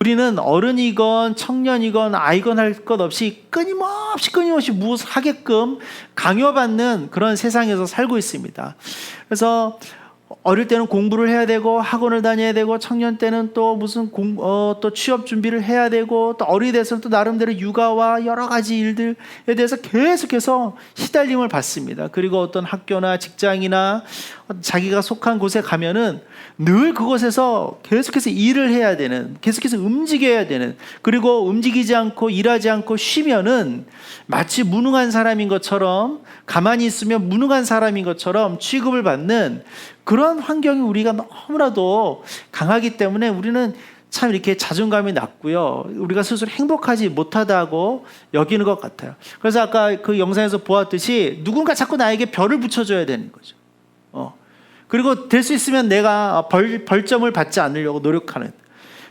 우리는 어른이건 청년이건 아이건 할 것 없이 끊임없이 무엇을 하게끔 강요받는 그런 세상에서 살고 있습니다. 그래서 어릴 때는 공부를 해야 되고 학원을 다녀야 되고, 청년 때는 또 무슨 또 취업 준비를 해야 되고, 또 어른이 돼서는 또 나름대로 육아와 여러 가지 일들에 대해서 계속해서 시달림을 받습니다. 그리고 어떤 학교나 직장이나 자기가 속한 곳에 가면은 늘 그곳에서 계속해서 일을 해야 되는, 계속해서 움직여야 되는, 그리고 움직이지 않고 일하지 않고 쉬면은 마치 무능한 사람인 것처럼, 가만히 있으면 무능한 사람인 것처럼 취급을 받는 그런 환경이 우리가 너무나도 강하기 때문에 우리는 참 이렇게 자존감이 낮고요, 우리가 스스로 행복하지 못하다고 여기는 것 같아요. 그래서 아까 그 영상에서 보았듯이 누군가 자꾸 나에게 별을 붙여줘야 되는 거죠. 그리고 될 수 있으면 내가 벌점을 받지 않으려고 노력하는,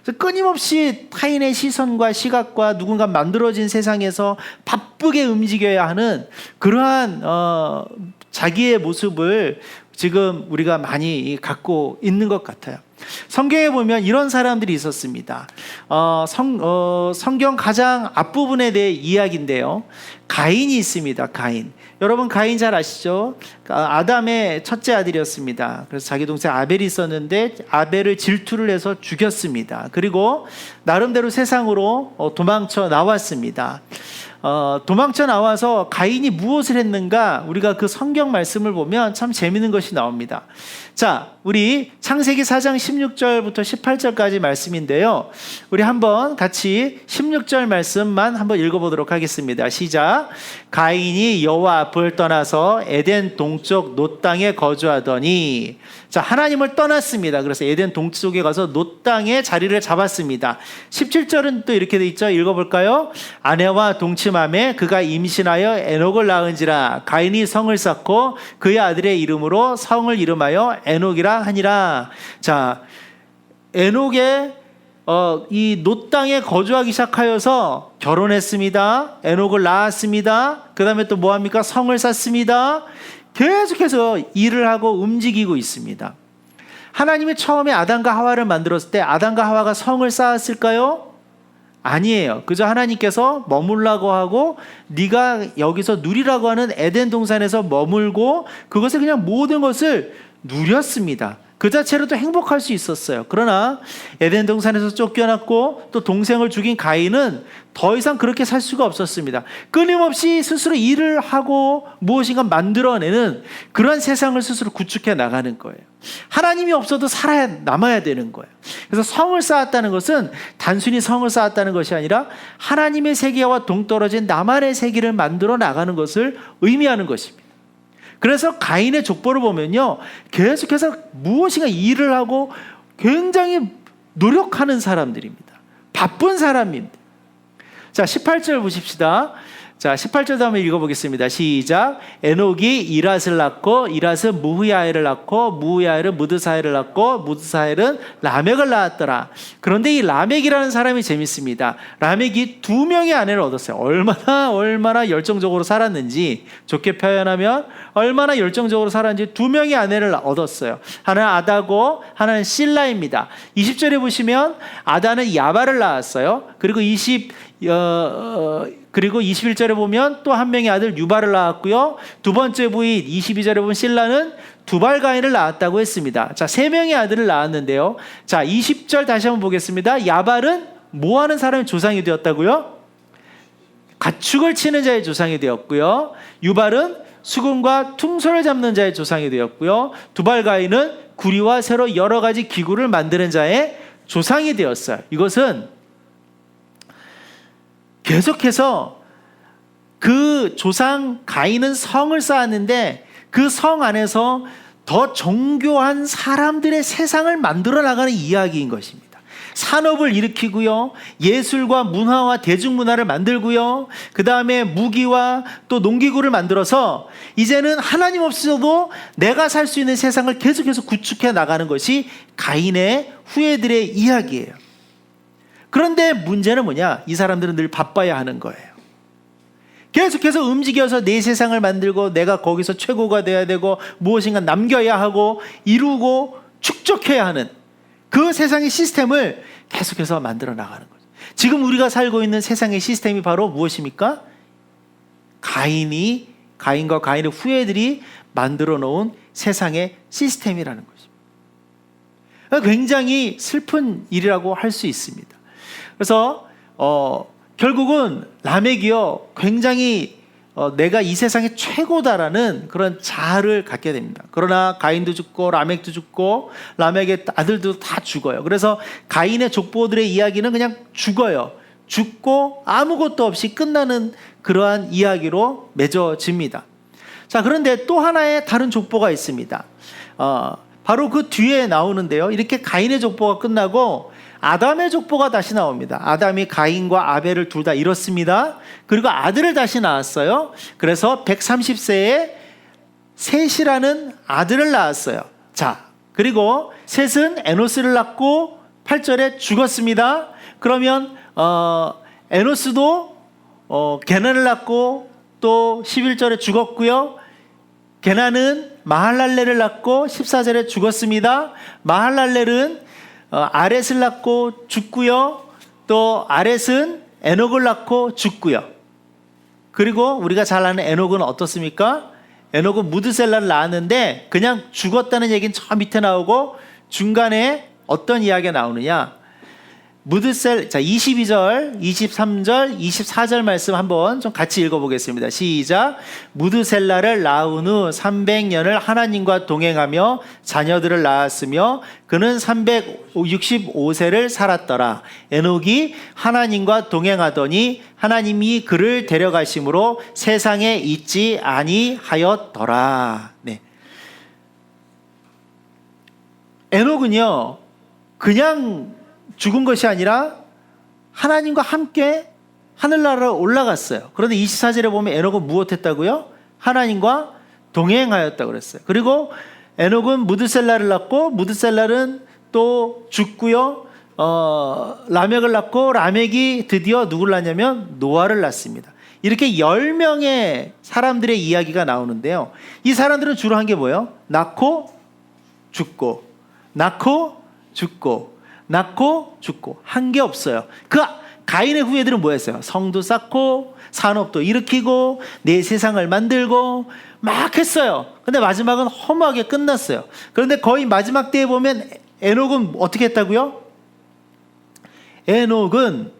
그래서 끊임없이 타인의 시선과 시각과 누군가 만들어진 세상에서 바쁘게 움직여야 하는 그러한 자기의 모습을 지금 우리가 많이 갖고 있는 것 같아요. 성경에 보면 이런 사람들이 있었습니다. 성경 가장 앞부분에 대해 이야기인데요, 가인이 있습니다. 가인. 여러분 가인 잘 아시죠? 아담의 첫째 아들이었습니다. 그래서 자기 동생 아벨이 있었는데 아벨을 질투를 해서 죽였습니다. 그리고 나름대로 세상으로 도망쳐 나왔습니다. 도망쳐 나와서 가인이 무엇을 했는가, 우리가 그 성경 말씀을 보면 참 재미있는 것이 나옵니다. 자, 우리 창세기 4장 16절부터 18절까지 말씀인데요, 우리 한번 같이 16절 말씀만 한번 읽어보도록 하겠습니다. 시작. 가인이 여호와 앞을 떠나서 에덴 동쪽 놋 땅에 거주하더니, 자, 하나님을 떠났습니다. 그래서 에덴 동쪽에 가서 놋 땅에 자리를 잡았습니다. 17절은 또 이렇게 돼 있죠. 읽어볼까요? 아내와 동침하며 그가 임신하여 에녹을 낳은지라. 가인이 성을 쌓고 그의 아들의 이름으로 성을 이름하여 에녹이라 하니라. 자, 에녹의 이 놋 땅에 거주하기 시작하여서 결혼했습니다. 에녹을 낳았습니다. 그 다음에 또 뭐합니까? 성을 쌓습니다. 계속해서 일을 하고 움직이고 있습니다. 하나님이 처음에 아담과 하와를 만들었을 때 아담과 하와가 성을 쌓았을까요? 아니에요. 그저 하나님께서 머물라고 하고 네가 여기서 누리라고 하는 에덴 동산에서 머물고 그것에 그냥 모든 것을 누렸습니다. 그 자체로도 행복할 수 있었어요. 그러나 에덴 동산에서 쫓겨났고 또 동생을 죽인 가인은 더 이상 그렇게 살 수가 없었습니다. 끊임없이 스스로 일을 하고 무엇인가 만들어내는 그런 세상을 스스로 구축해 나가는 거예요. 하나님이 없어도 남아야 되는 거예요. 그래서 성을 쌓았다는 것은 단순히 성을 쌓았다는 것이 아니라 하나님의 세계와 동떨어진 나만의 세계를 만들어 나가는 것을 의미하는 것입니다. 그래서 가인의 족보를 보면요, 계속해서 무엇인가 일을 하고 굉장히 노력하는 사람들입니다. 바쁜 사람입니다. 자, 18절 보십시다. 자, 18절 다음에 읽어보겠습니다. 시작. 에녹이 이랏을 낳고 이랏은 무후야엘을 낳고 무후야엘은 무드사엘을 낳고 무드사엘은 라멕을 낳았더라. 그런데 이 라멕이라는 사람이 재밌습니다. 라멕이 2명의 아내를 얻었어요. 얼마나 열정적으로 살았는지, 좋게 표현하면 얼마나 열정적으로 살았는지 2명의 아내를 얻었어요. 하나는 아다고 하나는 실라입니다. 20절에 보시면 아다는 야발을 낳았어요. 그리고 21절에 보면 또 한 명의 아들 유발을 낳았고요. 두 번째 부인 22절에 보면 실라는 두발가인을 낳았다고 했습니다. 자, 3명의 아들을 낳았는데요. 자, 20절 다시 한번 보겠습니다. 야발은 뭐 하는 사람의 조상이 되었다고요? 가축을 치는 자의 조상이 되었고요. 유발은 수금과 퉁소를 잡는 자의 조상이 되었고요. 두발가인은 구리와 새로 여러 가지 기구를 만드는 자의 조상이 되었어요. 이것은 계속해서 그 조상 가인은 성을 쌓았는데 그 성 안에서 더 정교한 사람들의 세상을 만들어 나가는 이야기인 것입니다. 산업을 일으키고요, 예술과 문화와 대중문화를 만들고요, 그 다음에 무기와 또 농기구를 만들어서 이제는 하나님 없어도 내가 살 수 있는 세상을 계속해서 구축해 나가는 것이 가인의 후예들의 이야기예요. 그런데 문제는 뭐냐? 이 사람들은 늘 바빠야 하는 거예요. 계속해서 움직여서 내 세상을 만들고 내가 거기서 최고가 돼야 되고 무엇인가 남겨야 하고 이루고 축적해야 하는 그 세상의 시스템을 계속해서 만들어 나가는 거죠. 지금 우리가 살고 있는 세상의 시스템이 바로 무엇입니까? 가인과 가인의 후예들이 만들어 놓은 세상의 시스템이라는 것입니다. 굉장히 슬픈 일이라고 할 수 있습니다. 그래서 결국은 라멕이요 굉장히 내가 이 세상의 최고다라는 그런 자아를 갖게 됩니다. 그러나 가인도 죽고 라멕도 죽고 라멕의 아들도 다 죽어요. 그래서 가인의 족보들의 이야기는 그냥 죽어요. 죽고 아무것도 없이 끝나는 그러한 이야기로 맺어집니다. 자, 그런데 또 하나의 다른 족보가 있습니다. 바로 그 뒤에 나오는데요. 이렇게 가인의 족보가 끝나고 아담의 족보가 다시 나옵니다. 아담이 가인과 아벨을 둘 다 잃었습니다. 그리고 아들을 다시 낳았어요. 그래서 130세에 셋이라는 아들을 낳았어요. 자, 그리고 셋은 에노스를 낳고 8절에 죽었습니다. 그러면 에노스도 게난을 낳고 또 11절에 죽었고요. 게난은 마할랄렐을 낳고 14절에 죽었습니다. 마할랄렐은 아렛을 낳고 죽고요. 또 아렛은 에녹을 낳고 죽고요. 그리고 우리가 잘 아는 에녹은 어떻습니까? 에녹은 무드셀라를 낳았는데 그냥 죽었다는 얘기는 저 밑에 나오고 중간에 어떤 이야기가 나오느냐? 자, 22절, 23절, 24절 말씀 한번 좀 같이 읽어보겠습니다. 시작. 무드셀라를 낳은 후 300년을 하나님과 동행하며 자녀들을 낳았으며 그는 365세를 살았더라. 에녹이 하나님과 동행하더니 하나님이 그를 데려가심으로 세상에 있지 아니하였더라. 네. 에녹은요 그냥 죽은 것이 아니라 하나님과 함께 하늘나라로 올라갔어요. 그런데 24절에 보면 에녹은 무엇했다고요? 하나님과 동행하였다고 그랬어요. 그리고 에녹은 무드셀라를 낳고 무드셀라는 또 죽고요. 라멕을 낳고 라멕이 드디어 누구를 낳냐면 노아를 낳습니다. 이렇게 10명의 사람들의 이야기가 나오는데요. 이 사람들은 주로 한 게 뭐예요? 낳고 죽고 낳고 죽고 낳고 죽고 한 게 없어요. 그 가인의 후예들은 뭐였어요? 성도 쌓고 산업도 일으키고 내 세상을 만들고 막 했어요. 근데 마지막은 허무하게 끝났어요. 그런데 거의 마지막 때에 보면 에녹은 어떻게 했다고요? 에녹은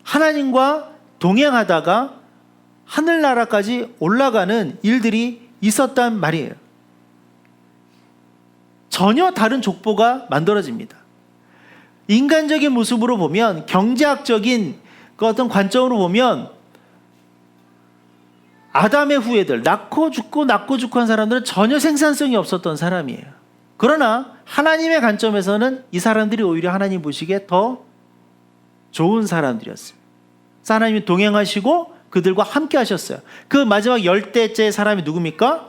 하나님과 동행하다가 하늘나라까지 올라가는 일들이 있었단 말이에요. 전혀 다른 족보가 만들어집니다. 인간적인 모습으로 보면, 경제학적인 그 어떤 관점으로 보면 아담의 후예들, 낳고 죽고 한 사람들은 전혀 생산성이 없었던 사람이에요. 그러나 하나님의 관점에서는 이 사람들이 오히려 하나님 보시기에 더 좋은 사람들이었어요. 하나님이 동행하시고 그들과 함께 하셨어요. 그 마지막 10대째 사람이 누굽니까?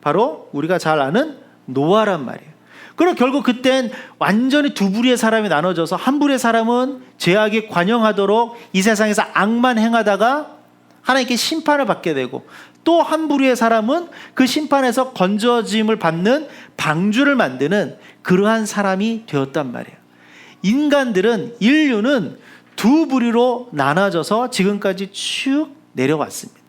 바로 우리가 잘 아는 노아란 말이에요. 그리고 결국 그땐 완전히 두 부류의 사람이 나눠져서 한 부류의 사람은 죄악에 관영하도록 이 세상에서 악만 행하다가 하나님께 심판을 받게 되고, 또 한 부류의 사람은 그 심판에서 건져짐을 받는 방주를 만드는 그러한 사람이 되었단 말이에요. 인류는 두 부류로 나눠져서 지금까지 쭉 내려왔습니다.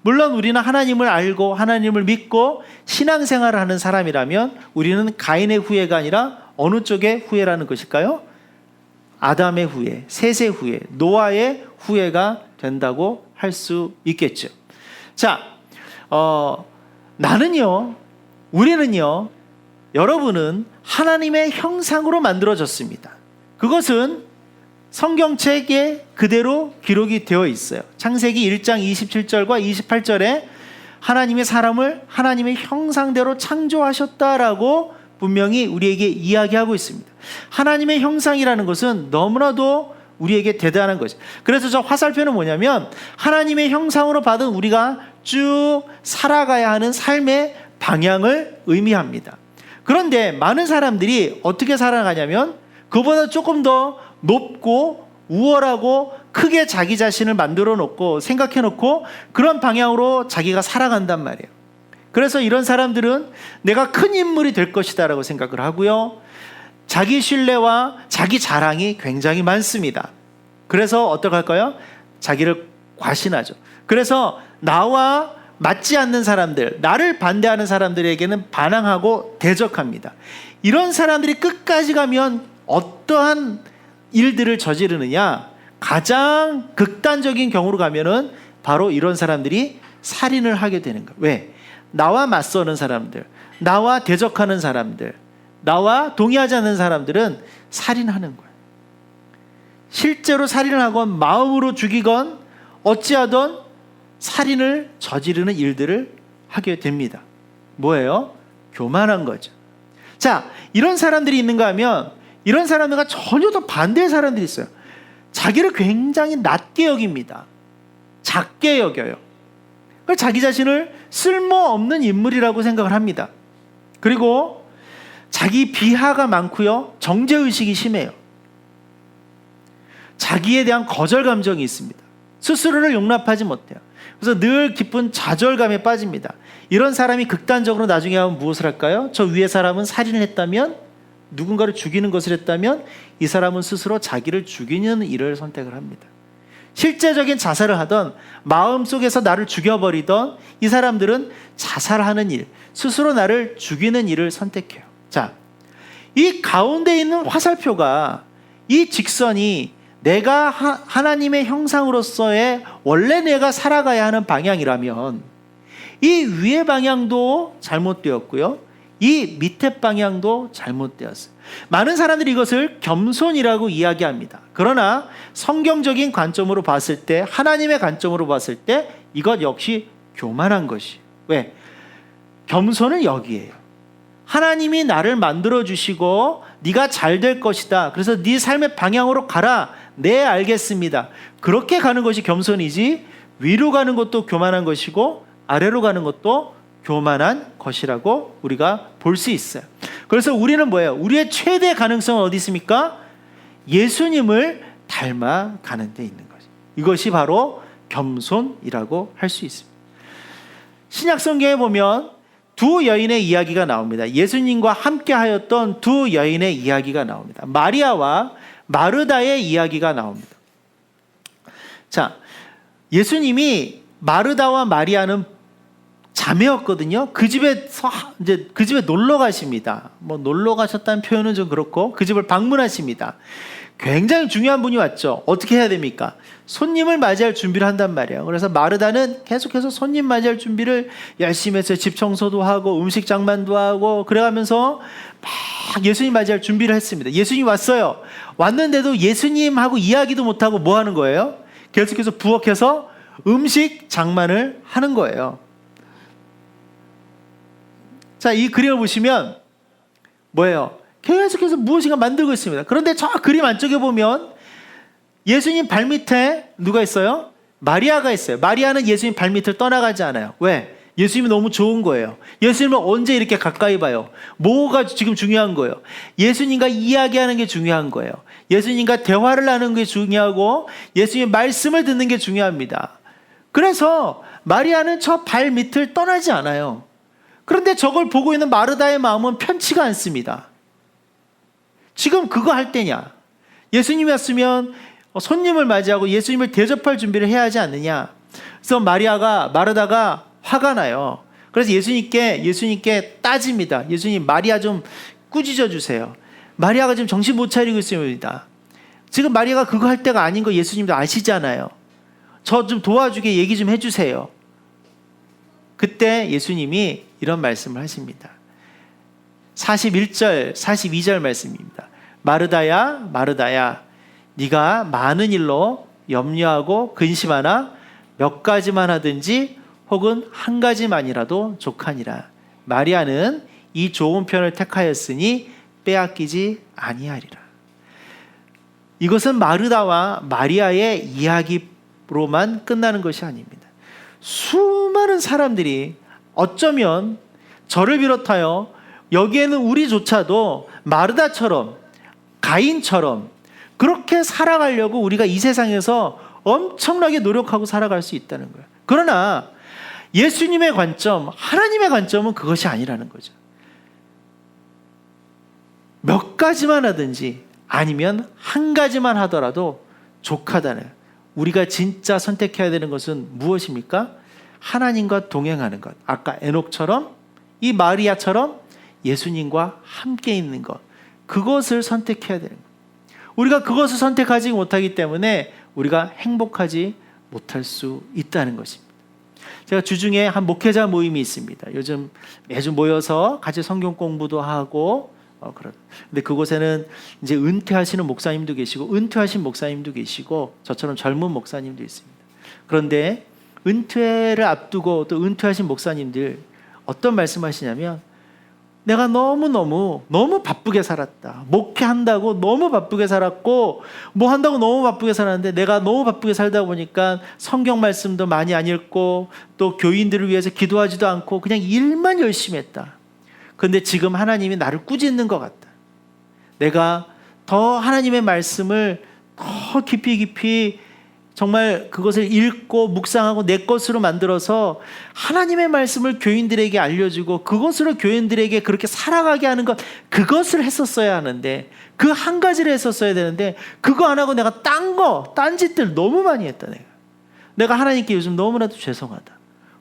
물론 우리는 하나님을 알고 하나님을 믿고 신앙생활을 하는 사람이라면 우리는 가인의 후예가 아니라 어느 쪽의 후예라는 것일까요? 아담의 후예, 셋의 후예, 노아의 후예가 된다고 할 수 있겠죠. 자, 우리는요, 여러분은 하나님의 형상으로 만들어졌습니다. 그것은 성경책에 그대로 기록이 되어 있어요. 창세기 1장 27절과 28절에 하나님의 사람을 하나님의 형상대로 창조하셨다라고 분명히 우리에게 이야기하고 있습니다. 하나님의 형상이라는 것은 너무나도 우리에게 대단한 것이죠. 그래서 저 화살표는 뭐냐면 하나님의 형상으로 받은 우리가 쭉 살아가야 하는 삶의 방향을 의미합니다. 그런데 많은 사람들이 어떻게 살아가냐면 그보다 조금 더 높고 우월하고 크게 자기 자신을 만들어 놓고 생각해 놓고 그런 방향으로 자기가 살아간단 말이에요. 그래서 이런 사람들은 내가 큰 인물이 될 것이다 라고 생각을 하고요. 자기 신뢰와 자기 자랑이 굉장히 많습니다. 그래서 어떻게 할까요? 자기를 과신하죠. 그래서 나와 맞지 않는 사람들, 나를 반대하는 사람들에게는 반항하고 대적합니다. 이런 사람들이 끝까지 가면 어떠한 일들을 저지르느냐? 가장 극단적인 경우로 가면은 바로 이런 사람들이 살인을 하게 되는 거예요. 왜? 나와 맞서는 사람들, 나와 대적하는 사람들, 나와 동의하지 않는 사람들은 살인하는 거예요. 실제로 살인을 하건 마음으로 죽이건 어찌하든 살인을 저지르는 일들을 하게 됩니다. 뭐예요? 교만한 거죠. 자, 이런 사람들이 있는가 하면 이런 사람들과 전혀 더 반대의 사람들이 있어요. 자기를 굉장히 낮게 여깁니다. 작게 여겨요. 자기 자신을 쓸모없는 인물이라고 생각을 합니다. 그리고 자기 비하가 많고요. 정죄의식이 심해요. 자기에 대한 거절 감정이 있습니다. 스스로를 용납하지 못해요. 그래서 늘 깊은 좌절감에 빠집니다. 이런 사람이 극단적으로 나중에 하면 무엇을 할까요? 저 위에 사람은 살인을 했다면, 누군가를 죽이는 것을 했다면 이 사람은 스스로 자기를 죽이는 일을 선택을 합니다. 실제적인 자살을 하던, 마음속에서 나를 죽여버리던 이 사람들은 자살하는 일, 스스로 나를 죽이는 일을 선택해요. 자, 이 가운데 있는 화살표가, 이 직선이 내가 하나님의 형상으로서의 원래 내가 살아가야 하는 방향이라면 이 위의 방향도 잘못되었고요, 이 밑에 방향도 잘못되었어요. 많은 사람들이 이것을 겸손이라고 이야기합니다. 그러나 성경적인 관점으로 봤을 때, 하나님의 관점으로 봤을 때 이것 역시 교만한 것이. 왜? 겸손은 여기에요. 하나님이 나를 만들어주시고 네가 잘 될 것이다, 그래서 네 삶의 방향으로 가라, 네 알겠습니다, 그렇게 가는 것이 겸손이지, 위로 가는 것도 교만한 것이고 아래로 가는 것도 교만한 것이라고 우리가 볼 수 있어요. 그래서 우리는 뭐예요? 우리의 최대 가능성은 어디 있습니까? 예수님을 닮아가는 데 있는 거죠. 이것이 바로 겸손이라고 할 수 있습니다. 신약 성경에 보면 두 여인의 이야기가 나옵니다. 예수님과 함께 하였던 두 여인의 이야기가 나옵니다. 마리아와 마르다의 이야기가 나옵니다. 자, 예수님이 마르다와 마리아는 자매였거든요. 그 집에서 이제 그 집에 놀러 가십니다. 뭐 놀러 가셨다는 표현은 좀 그렇고 그 집을 방문하십니다. 굉장히 중요한 분이 왔죠. 어떻게 해야 됩니까? 손님을 맞이할 준비를 한단 말이에요. 그래서 마르다는 계속해서 손님 맞이할 준비를 열심히 해서 집 청소도 하고 음식 장만도 하고 그래가면서 막 예수님 맞이할 준비를 했습니다. 예수님 왔어요. 왔는데도 예수님하고 이야기도 못하고 뭐 하는 거예요? 계속해서 부엌에서 음식 장만을 하는 거예요. 자, 이 그림을 보시면 뭐예요? 계속해서 무엇인가 만들고 있습니다. 그런데 저 그림 안쪽에 보면 예수님 발밑에 누가 있어요? 마리아가 있어요. 마리아는 예수님 발밑을 떠나가지 않아요. 왜? 예수님이 너무 좋은 거예요. 예수님을 언제 이렇게 가까이 봐요? 뭐가 지금 중요한 거예요? 예수님과 이야기하는 게 중요한 거예요. 예수님과 대화를 나누는 게 중요하고 예수님의 말씀을 듣는 게 중요합니다. 그래서 마리아는 저 발밑을 떠나지 않아요. 그런데 저걸 보고 있는 마르다의 마음은 편치가 않습니다. 지금 그거 할 때냐? 예수님이 왔으면 손님을 맞이하고 예수님을 대접할 준비를 해야 하지 않느냐? 그래서 마르다가 화가 나요. 그래서 예수님께 따집니다. 예수님, 마리아 좀 꾸짖어 주세요. 마리아가 지금 정신 못 차리고 있습니다. 지금 마리아가 그거 할 때가 아닌 거 예수님도 아시잖아요. 저 좀 도와주게 얘기 좀 해주세요. 그때 예수님이 이런 말씀을 하십니다. 41절, 42절 말씀입니다. 마르다야, 마르다야, 네가 많은 일로 염려하고 근심하나 몇 가지만 하든지 혹은 한 가지만이라도 족하니라. 마리아는 이 좋은 편을 택하였으니 빼앗기지 아니하리라. 이것은 마르다와 마리아의 이야기로만 끝나는 것이 아닙니다. 수많은 사람들이 어쩌면 저를 비롯하여 여기에는 우리조차도 마르다처럼 가인처럼 그렇게 살아가려고 우리가 이 세상에서 엄청나게 노력하고 살아갈 수 있다는 거예요. 그러나 예수님의 관점, 하나님의 관점은 그것이 아니라는 거죠. 몇 가지만 하든지 아니면 한 가지만 하더라도 족하다는, 우리가 진짜 선택해야 되는 것은 무엇입니까? 하나님과 동행하는 것. 아까 에녹처럼, 이 마리아처럼 예수님과 함께 있는 것, 그것을 선택해야 되는 것. 우리가 그것을 선택하지 못하기 때문에 우리가 행복하지 못할 수 있다는 것입니다. 제가 주중에 한 목회자 모임이 있습니다. 요즘 매주 모여서 같이 성경 공부도 하고 근데 그곳에는 이제 은퇴하시는 목사님도 계시고 은퇴하신 목사님도 계시고 저처럼 젊은 목사님도 있습니다. 그런데 은퇴를 앞두고 또 은퇴하신 목사님들 어떤 말씀하시냐면, 내가 너무 바쁘게 살았다. 목회한다고 너무 바쁘게 살았고 뭐 한다고 너무 바쁘게 살았는데 내가 너무 바쁘게 살다 보니까 성경 말씀도 많이 안 읽고 또 교인들을 위해서 기도하지도 않고 그냥 일만 열심히 했다. 그런데 지금 하나님이 나를 꾸짖는 것 같다. 내가 더 하나님의 말씀을 더 깊이 정말 그것을 읽고 묵상하고 내 것으로 만들어서 하나님의 말씀을 교인들에게 알려주고 그것으로 교인들에게 그렇게 살아가게 하는 것, 그것을 했었어야 하는데, 그 한 가지를 했었어야 되는데 그거 안 하고 내가 딴 짓들 너무 많이 했다. 내가 하나님께 요즘 너무나도 죄송하다.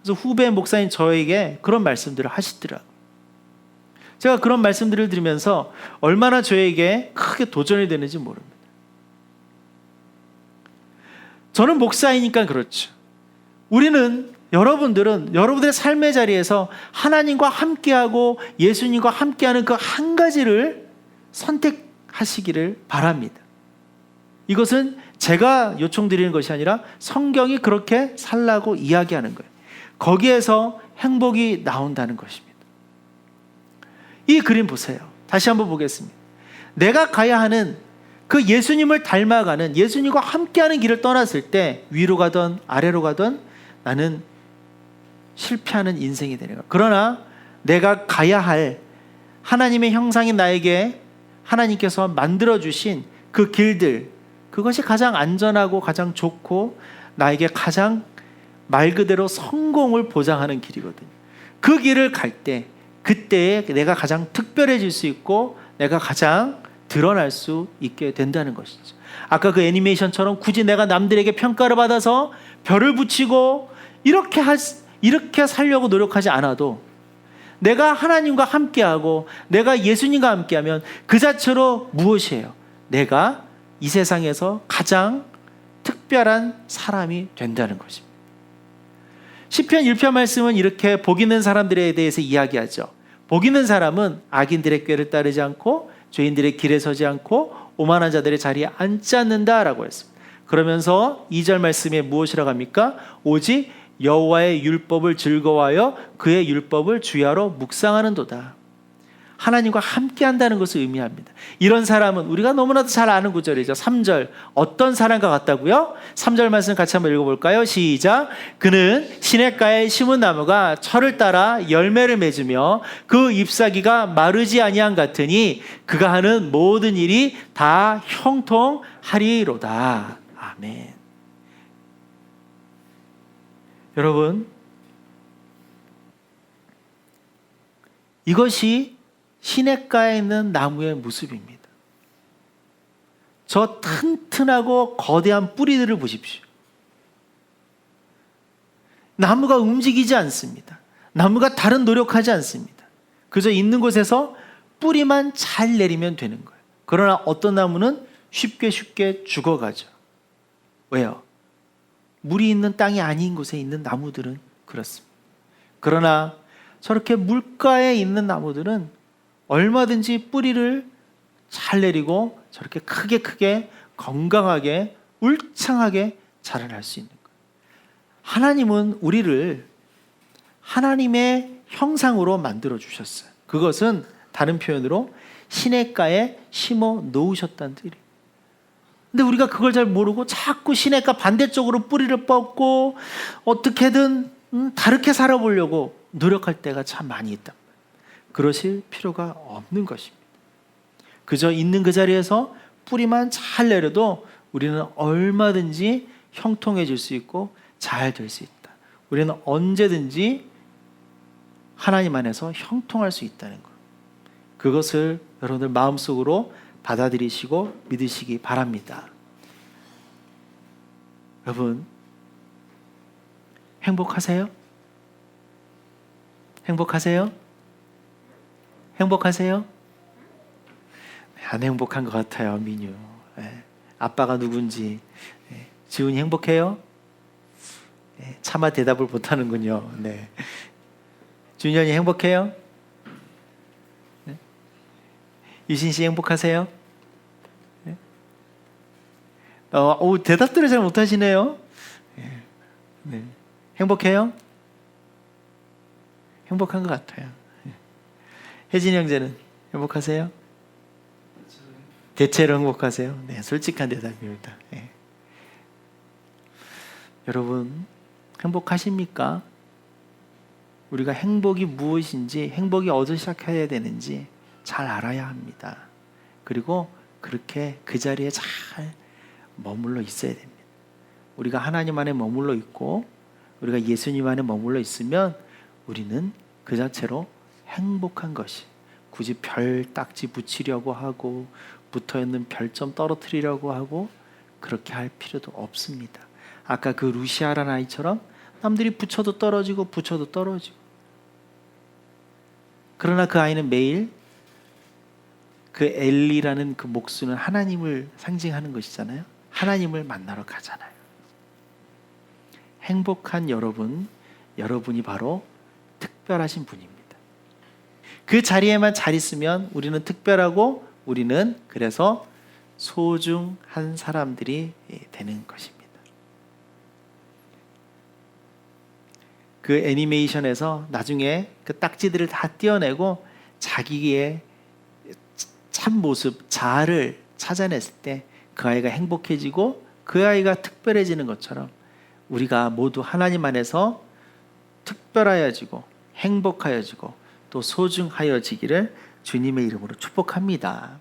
그래서 후배 목사님 저에게 그런 말씀들을 하시더라고요. 제가 그런 말씀들을 들으면서 얼마나 저에게 크게 도전이 되는지 모릅니다. 저는 목사이니까 그렇죠. 우리는, 여러분들은 여러분들의 삶의 자리에서 하나님과 함께하고 예수님과 함께하는 그 한 가지를 선택하시기를 바랍니다. 이것은 제가 요청드리는 것이 아니라 성경이 그렇게 살라고 이야기하는 거예요. 거기에서 행복이 나온다는 것입니다. 이 그림 보세요. 다시 한번 보겠습니다. 내가 가야 하는 그 예수님을 닮아가는, 예수님과 함께하는 길을 떠났을 때 위로 가든 아래로 가든 나는 실패하는 인생이 되는 거야. 그러나 내가 가야 할 하나님의 형상인 나에게 하나님께서 만들어주신 그 길들, 그것이 가장 안전하고 가장 좋고 나에게 가장 말 그대로 성공을 보장하는 길이거든요. 그 길을 갈 때, 그때에 내가 가장 특별해질 수 있고 내가 가장 드러날 수 있게 된다는 것이죠. 아까 그 애니메이션처럼 굳이 내가 남들에게 평가를 받아서 별을 붙이고 이렇게 살려고 노력하지 않아도, 내가 하나님과 함께하고 내가 예수님과 함께하면 그 자체로 무엇이에요? 내가 이 세상에서 가장 특별한 사람이 된다는 것입니다. 시편 1편 말씀은 이렇게 복 있는 사람들에 대해서 이야기하죠. 복 있는 사람은 악인들의 꾀를 따르지 않고 죄인들의 길에 서지 않고 오만한 자들의 자리에 앉지 않는다라고 했습니다. 그러면서 2절 말씀에 무엇이라고 합니까? 오직 여호와의 율법을 즐거워하여 그의 율법을 주야로 묵상하는도다. 하나님과 함께 한다는 것을 의미합니다. 이런 사람은 우리가 너무나도 잘 아는 구절이죠. 3절, 어떤 사람과 같다고요? 3절 말씀 같이 한번 읽어볼까요? 시작. 그는 시냇가에 심은 나무가 철을 따라 열매를 맺으며 그 잎사귀가 마르지 아니한 같으니 그가 하는 모든 일이 다 형통하리로다. 아멘. 여러분, 이것이 시냇가에 있는 나무의 모습입니다. 저 튼튼하고 거대한 뿌리들을 보십시오. 나무가 움직이지 않습니다. 나무가 다른 노력하지 않습니다. 그저 있는 곳에서 뿌리만 잘 내리면 되는 거예요. 그러나 어떤 나무는 쉽게 죽어가죠. 왜요? 물이 있는 땅이 아닌 곳에 있는 나무들은 그렇습니다. 그러나 저렇게 물가에 있는 나무들은 얼마든지 뿌리를 잘 내리고 저렇게 크게 건강하게 울창하게 자라날 수 있는 거예요. 하나님은 우리를 하나님의 형상으로 만들어 주셨어요. 그것은 다른 표현으로 시냇가에 심어 놓으셨다는 뜻이에요. 근데 우리가 그걸 잘 모르고 자꾸 시냇가 반대쪽으로 뿌리를 뻗고 어떻게든 다르게 살아보려고 노력할 때가 참 많이 있다. 그러실 필요가 없는 것입니다. 그저 있는 그 자리에서 뿌리만 잘 내려도 우리는 얼마든지 형통해질 수 있고 잘 될 수 있다. 우리는 언제든지 하나님 안에서 형통할 수 있다는 것. 그것을 여러분들 마음속으로 받아들이시고 믿으시기 바랍니다. 여러분, 행복하세요? 행복하세요? 행복하세요? 안 행복한 것 같아요, 민유. 아빠가 누군지. 지훈이 행복해요? 차마 대답을 못하는군요. 네. 준현이 행복해요? 유신 씨 행복하세요? 대답들을 잘 못하시네요. 네. 행복해요? 행복한 것 같아요. 혜진 형제는 행복하세요? 대체로 행복하세요? 네, 솔직한 대답입니다. 네. 여러분, 행복하십니까? 우리가 행복이 무엇인지, 행복이 어디서 시작해야 되는지 잘 알아야 합니다. 그리고 그렇게 그 자리에 잘 머물러 있어야 됩니다. 우리가 하나님 안에 머물러 있고 우리가 예수님 안에 머물러 있으면 우리는 그 자체로 행복한 것이, 굳이 별 딱지 붙이려고 하고 붙어있는 별점 떨어뜨리려고 하고 그렇게 할 필요도 없습니다. 아까 그 루시아라는 아이처럼 남들이 붙여도 떨어지고 붙여도 떨어지고, 그러나 그 아이는 매일 그 엘리라는 그 목수는 하나님을 상징하는 것이잖아요. 하나님을 만나러 가잖아요. 행복한 여러분, 여러분이 바로 특별하신 분입니다. 그 자리에만 잘 있으면 우리는 특별하고 우리는 그래서 소중한 사람들이 되는 것입니다. 그 애니메이션에서 나중에 그 딱지들을 다 떼어내고 자기의 참 모습, 자아를 찾아냈을 때 그 아이가 행복해지고 그 아이가 특별해지는 것처럼 우리가 모두 하나님 안에서 특별하여지고 행복하여지고 또 소중하여지기를 주님의 이름으로 축복합니다.